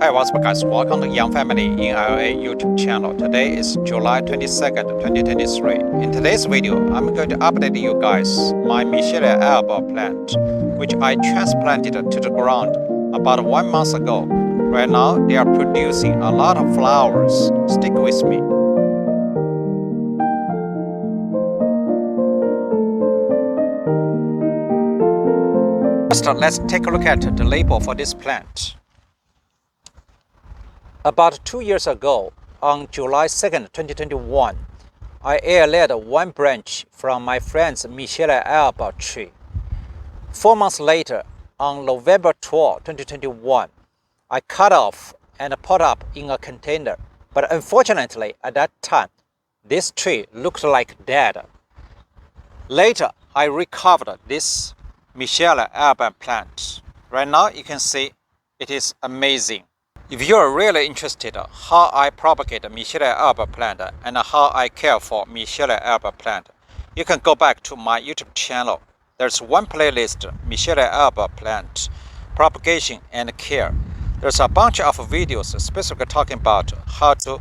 Hi, what's up guys, welcome to Young Family in LA YouTube channel. Today is July 22nd, 2023. In today's video, I'm going to update you guys my Michelia Alba plant, which I transplanted to the ground about 1 month ago. Right now, they are producing a lot of flowers. Stick with me. First, let's take a look at the label for this plant. About 2 years ago, on July 2nd, 2021, I air-laid one branch from my friend's Michelia Alba tree. 4 months later, on November 12, 2021, I cut off and put up in a container. But unfortunately, at that time, this tree looked like dead. Later, I recovered this Michelia Alba plant. Right now, you can see it is amazing. If you are really interested in how I propagate Michelia Alba plant and how I care for Michelia Alba plant, you can go back to my YouTube channel. There's one playlist, Michelia Alba plant, propagation and care. There's a bunch of videos specifically talking about how to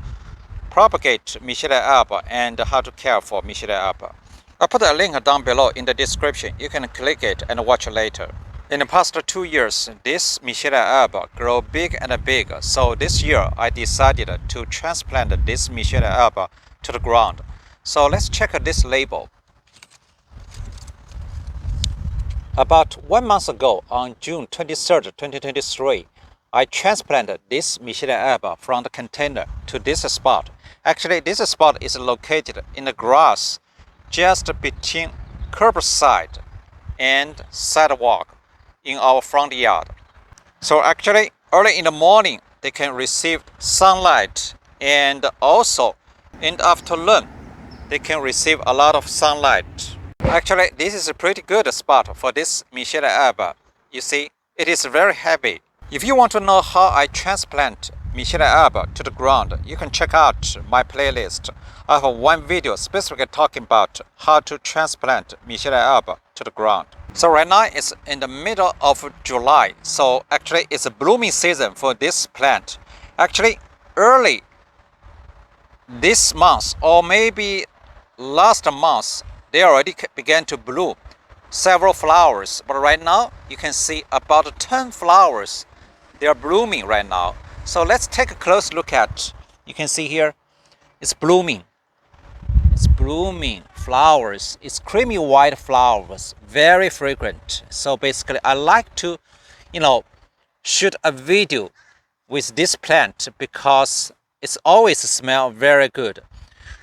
propagate Michelia Alba and how to care for Michelia Alba. I'll put a link down below in the description. You can click it and watch later. In the past 2 years, this Michelia Alba grew big and big, so this year I decided to transplant this Michelia Alba to the ground. So let's check this label. About 1 month ago, on June 23rd, 2023, I transplanted this Michelia Alba from the container to this spot. Actually, this spot is located in the grass just between curbside and sidewalk in our front yard. So actually, early in the morning, they can receive sunlight, and also in the afternoon, they can receive a lot of sunlight. Actually, this is a pretty good spot for this Michelia Alba. You see, it is very happy. If you want to know how I transplant Michelia Alba to the ground, you can check out my playlist. I have one video specifically talking about how to transplant Michelia Alba to the ground. So right now it's in the middle of July. So actually it's a blooming season for this plant. Actually early this month or maybe last month, they already began to bloom several flowers. But right now you can see about 10 flowers. They are blooming right now. So let's take a close look at. You can see here it's blooming. It's blooming flowers. It's creamy white flowers, very fragrant. So basically I like to, shoot a video with this plant because it's always smell very good.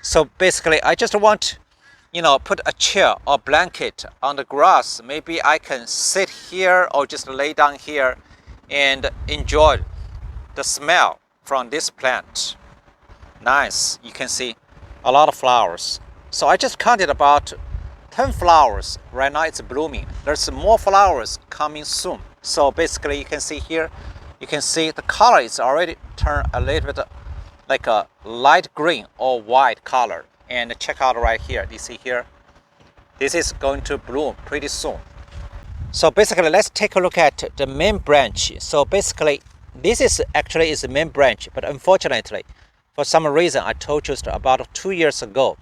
So basically I just want, put a chair or blanket on the grass. Maybe I can sit here or just lay down here and enjoy the smell from this plant. Nice. You can see a lot of flowers. So I just counted about 10 flowers. Right now it's blooming. There's more flowers coming soon. So basically you can see here, you can see the color is already turned a little bit like a light green or white color. And check out right here, you see here, this is going to bloom pretty soon. So basically let's take a look at the main branch. So basically this is actually the main branch, but unfortunately for some reason I told you about 2 years ago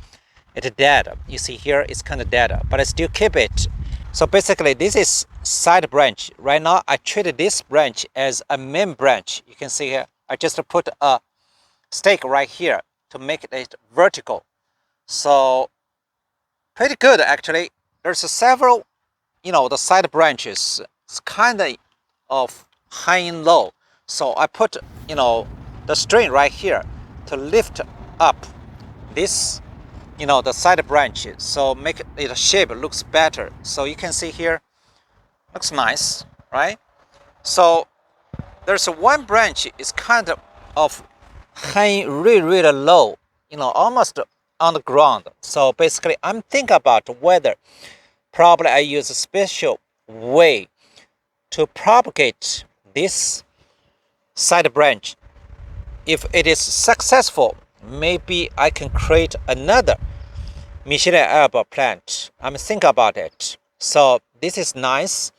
it's dead. You see here it's kind of dead, but I still keep it. So basically this is side branch. Right now I treated this branch as a main branch. You can see here I just put a stake right here to make it vertical. So pretty good actually. There's several, the side branches. It's kind of high and low. So I put, the string right here to lift up this, the side branches. So make it shape looks better. So you can see here, looks nice, right? So there's one branch is kind of hanging really low, almost on the ground. So basically I'm thinking about whether probably I use a special way to propagate this side branch. If it is successful, maybe I can create another Michelia Alba plant. I'm thinking about it. So this is nice.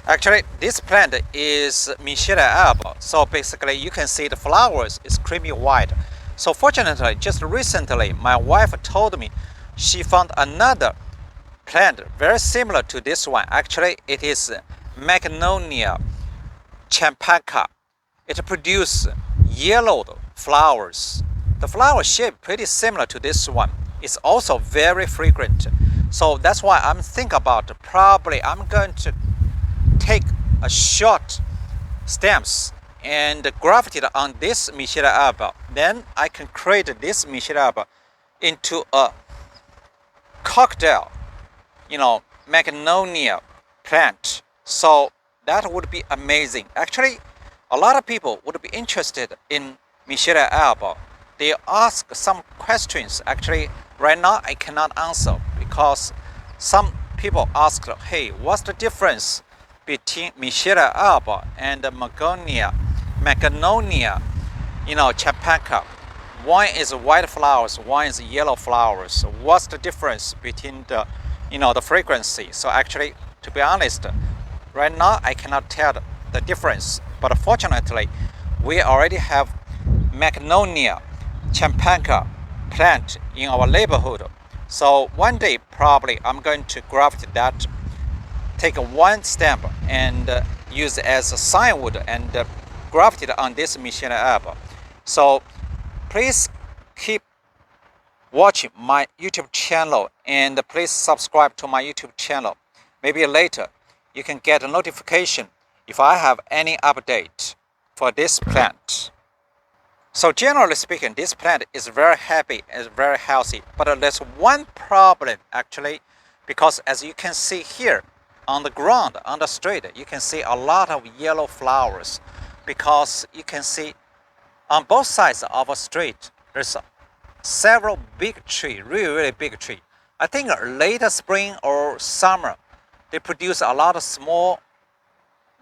Actually, this plant is Michelia Alba. So basically, you can see the flowers is creamy white. So fortunately, just recently, my wife told me she found another plant very similar to this one. Actually, it is Magnolia Champaca. It produces yellowed flowers. The flower shape pretty similar to this one. It's also very fragrant. So that's why I'm thinking about probably I'm going to take a short stems and graft it on this Michelia Alba. Then I can create this Michelia Alba into a cocktail, Magnolia plant. So that would be amazing. Actually, a lot of people would be interested in Michelia Alba. They ask some questions. Actually, right now I cannot answer because some people ask, hey, what's the difference between Michelia Alba and Magnolia, Champaca? One is white flowers, one is yellow flowers. What's the difference between the frequency? So actually, to be honest, right now I cannot tell the difference. But fortunately, we already have Magnolia Champaca plant in our neighborhood. So one day probably I'm going to graft that, take one stem and use it as a sandalwood and graft it on this Michelia Alba. So please keep watching my YouTube channel and please subscribe to my YouTube channel. Maybe later you can get a notification if I have any update for this plant. So generally speaking, this plant is very happy and very healthy. But there's one problem actually, because as you can see here on the ground, on the street, you can see a lot of yellow flowers. Because you can see on both sides of a street, there's several big trees, really big tree. I think later spring or summer, they produce a lot of small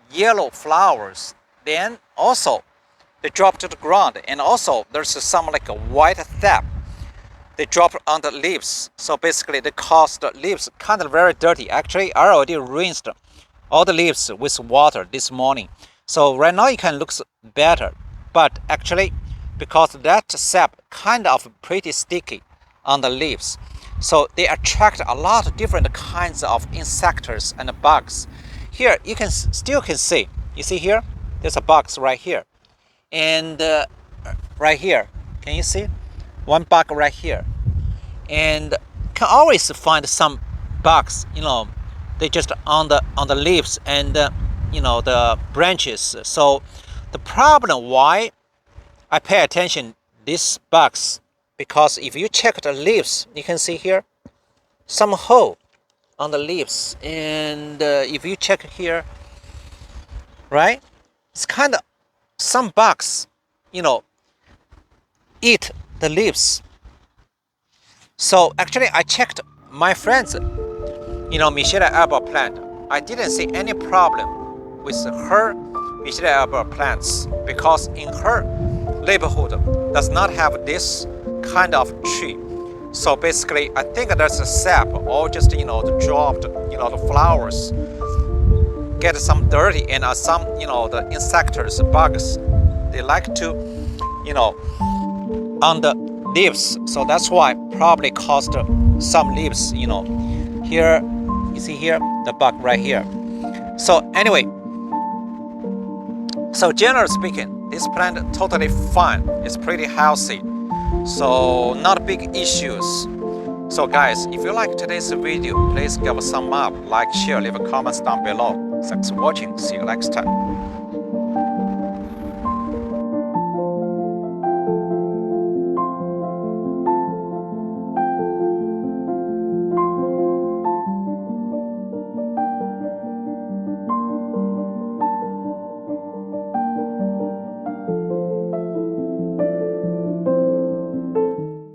yellow flowers. Then also they drop to the ground, and also there's some like a white sap. They drop on the leaves, so basically they cause the leaves kind of very dirty. Actually, I already rinsed all the leaves with water this morning, so right now it can look better. But actually, because that sap kind of pretty sticky on the leaves, so they attract a lot of different kinds of insects and bugs. Here you can still see. You see here, there's a box right here. And right here, can you see one bug right here? And can always find some bugs, they just on the leaves and the branches. So the problem why I pay attention these bugs, because if you check the leaves, you can see here some hole on the leaves, and if you check here, right, it's kind of some bugs, eat the leaves. So actually, I checked my friends, Michelia Alba plant. I didn't see any problem with her Michelia Alba plants because in her neighborhood does not have this kind of tree. So basically, I think there's a sap or just the dropped the flowers get some dirty, and some the insects, bugs, they like to on the leaves. So that's why probably caused some leaves. Here you see here the bug right here. So anyway, so generally speaking, this plant totally fine. It's pretty healthy. So not big issues. So guys, if you like today's video, please give a thumb up, like, share, leave a comments down below. Thanks for watching. See you next time.